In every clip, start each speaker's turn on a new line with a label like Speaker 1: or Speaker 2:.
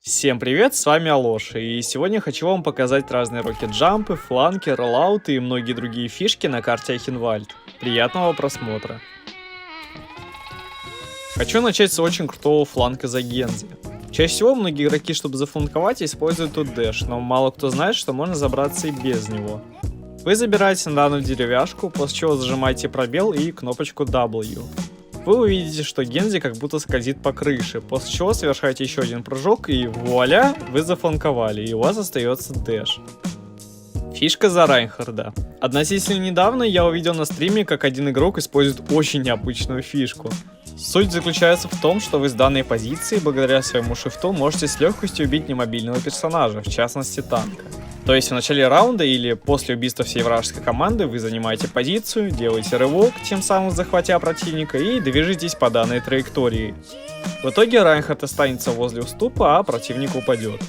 Speaker 1: Всем привет, с вами Алоша, и сегодня хочу вам показать разные рокет-джампы, фланки, роллауты и многие другие фишки на карте Ахенвальд. Приятного просмотра. Хочу начать с очень крутого фланка за Гензи. Чаще всего многие игроки, чтобы зафланковать, используют тут дэш, но мало кто знает, что можно забраться и без него. Вы забираете на данную деревяшку, после чего зажимаете пробел и кнопочку W. Вы увидите, что Гензи как будто скользит по крыше, после чего совершаете еще один прыжок и вуаля, вы зафланковали, и у вас остается дэш. Фишка за Райнхарда. Относительно недавно я увидел на стриме, как один игрок использует очень необычную фишку. Суть заключается в том, что вы с данной позиции, благодаря своему шифту, можете с легкостью убить немобильного персонажа, в частности танка. То есть в начале раунда или после убийства всей вражеской команды вы занимаете позицию, делаете рывок, тем самым захватя противника, и движетесь по данной траектории. В итоге Райнхард останется возле уступа, а противник упадет.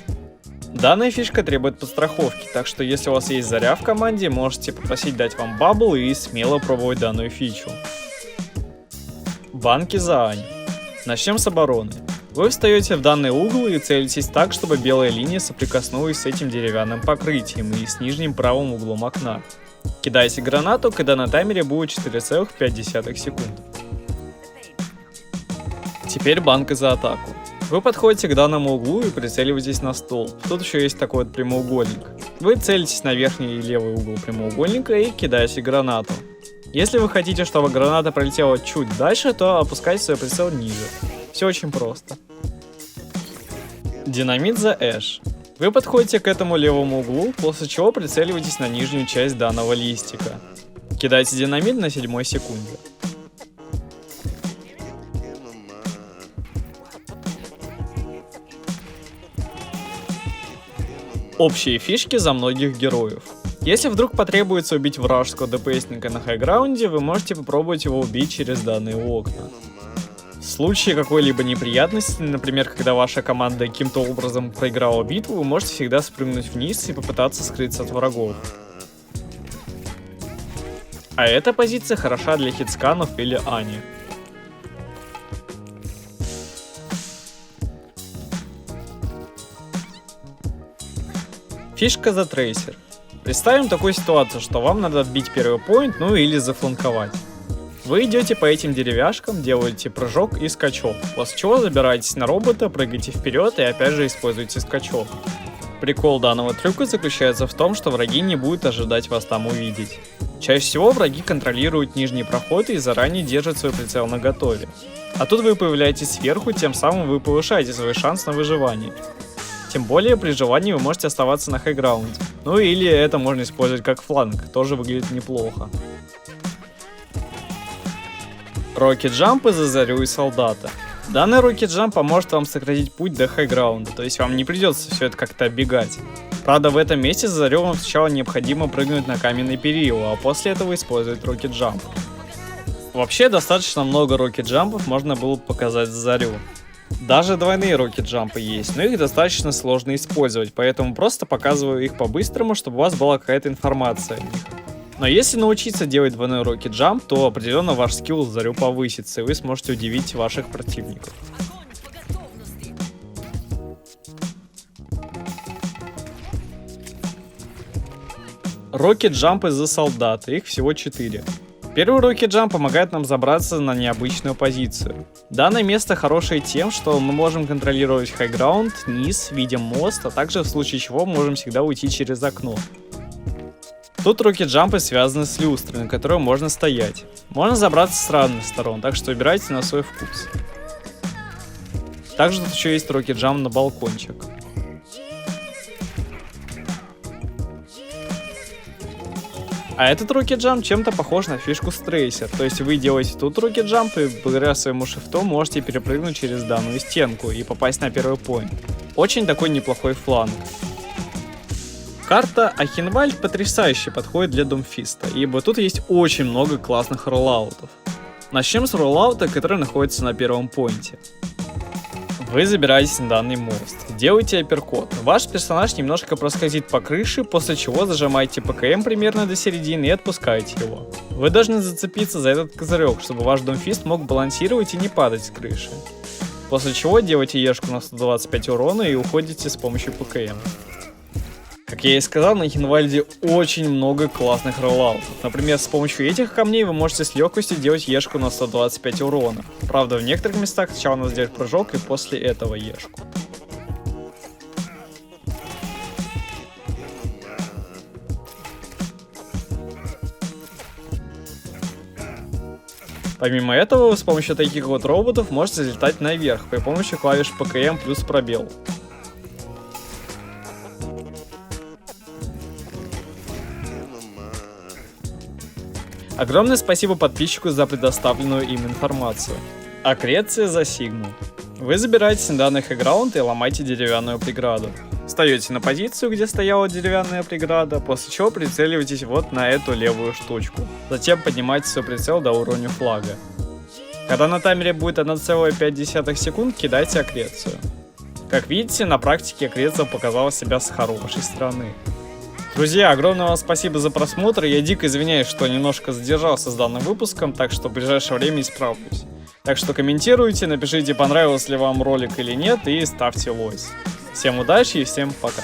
Speaker 1: Данная фишка требует подстраховки, так что если у вас есть заря в команде, можете попросить дать вам бабл и смело пробовать данную фичу. Банки за Аню. Начнем с обороны. Вы встаете в данный угол и целитесь так, чтобы белая линия соприкоснулась с этим деревянным покрытием и с нижним правым углом окна. Кидаете гранату, когда на таймере будет 4,5 секунд. Теперь банка за атаку. Вы подходите к данному углу и прицеливаетесь на стол. Тут еще есть такой вот прямоугольник. Вы целитесь на верхний и левый угол прямоугольника и кидаете гранату. Если вы хотите, чтобы граната пролетела чуть дальше, то опускайте свой прицел ниже. Все очень просто. Динамит за Эш. Вы подходите к этому левому углу, после чего прицеливаетесь на нижнюю часть данного листика. Кидайте динамит на 7 секунде. Общие фишки за многих героев. Если вдруг потребуется убить вражеского ДПСника на хайграунде, вы можете попробовать его убить через данные окна. В случае какой-либо неприятности, например, когда ваша команда каким-то образом проиграла битву, вы можете всегда спрыгнуть вниз и попытаться скрыться от врагов. А эта позиция хороша для хитсканов или Ани. Фишка за трейсер. Представим такую ситуацию, что вам надо отбить первый поинт, ну или зафланковать. Вы идете по этим деревяшкам, делаете прыжок и скачок, после чего забираетесь на робота, прыгаете вперед и опять же используете скачок. Прикол данного трюка заключается в том, что враги не будут ожидать вас там увидеть. Чаще всего враги контролируют нижний проход и заранее держат свой прицел наготове. А тут вы появляетесь сверху, тем самым вы повышаете свой шанс на выживание. Тем более при желании вы можете оставаться на хайграунде. Ну или это можно использовать как фланг, тоже выглядит неплохо. Рокет-джампы за Зарю и Солдата. Данный рокет-джамп поможет вам сократить путь до хайграунда, то есть вам не придется все это как-то оббегать. Правда, в этом месте за Зарю вам сначала необходимо прыгнуть на каменный перил, а после этого использовать рокет-джамп. Вообще достаточно много рокет-джампов можно было показать за Зарю. Даже двойные рокет-джампы есть, но их достаточно сложно использовать, поэтому просто показываю их по-быстрому, чтобы у вас была какая-то информация о них. Но если научиться делать двойной рокет-джамп, то определенно ваш скилл за Зарю повысится, и вы сможете удивить ваших противников. Рокет-джампы за Солдата, их всего 4. Первый рокет-джамп помогает нам забраться на необычную позицию. Данное место хорошее тем, что мы можем контролировать хайграунд, низ, видим мост, а также в случае чего можем всегда уйти через окно. Тут рокет-джампы связаны с люстрой, на которой можно стоять. Можно забраться с разных сторон, так что выбирайте на свой вкус. Также тут еще есть рокет-джамп на балкончик. А этот рокет-джамп чем-то похож на фишку с трейсер, то есть вы делаете тут рокет-джамп и благодаря своему шифту можете перепрыгнуть через данную стенку и попасть на первый поинт. Очень такой неплохой фланг. Карта Ахенвальд потрясающе подходит для Думфиста, ибо тут есть очень много классных роллаутов. Начнем с роллаута, который находится на первом поинте. Вы забираетесь на данный мост, делаете апперкот. Ваш персонаж немножко проскользит по крыше, после чего зажимаете ПКМ примерно до середины и отпускаете его. Вы должны зацепиться за этот козырек, чтобы ваш Думфист мог балансировать и не падать с крыши. После чего делаете ешку на 125 урона и уходите с помощью ПКМ. Как я и сказал, на Хинвальде очень много классных роллаутов. Например, с помощью этих камней вы можете с легкостью делать ешку на 125 урона. Правда, в некоторых местах сначала надо сделать прыжок и после этого ешку. Помимо этого, вы с помощью таких вот роботов можете взлетать наверх при помощи клавиш ПКМ плюс пробел. Огромное спасибо подписчику за предоставленную им информацию. Аккреция за Сигму. Вы забираетесь на данный хэграунд и ломаете деревянную преграду. Встаете на позицию, где стояла деревянная преграда, после чего прицеливаетесь вот на эту левую штучку. Затем поднимаете свой прицел до уровня флага. Когда на таймере будет 1,5 секунд, кидайте аккрецию. Как видите, на практике аккреция показала себя с хорошей стороны. Друзья, огромное вам спасибо за просмотр. Я дико извиняюсь, что немножко задержался с данным выпуском, так что в ближайшее время исправлюсь. Так что комментируйте, напишите, понравился ли вам ролик или нет, и ставьте лайк. Всем удачи и всем пока.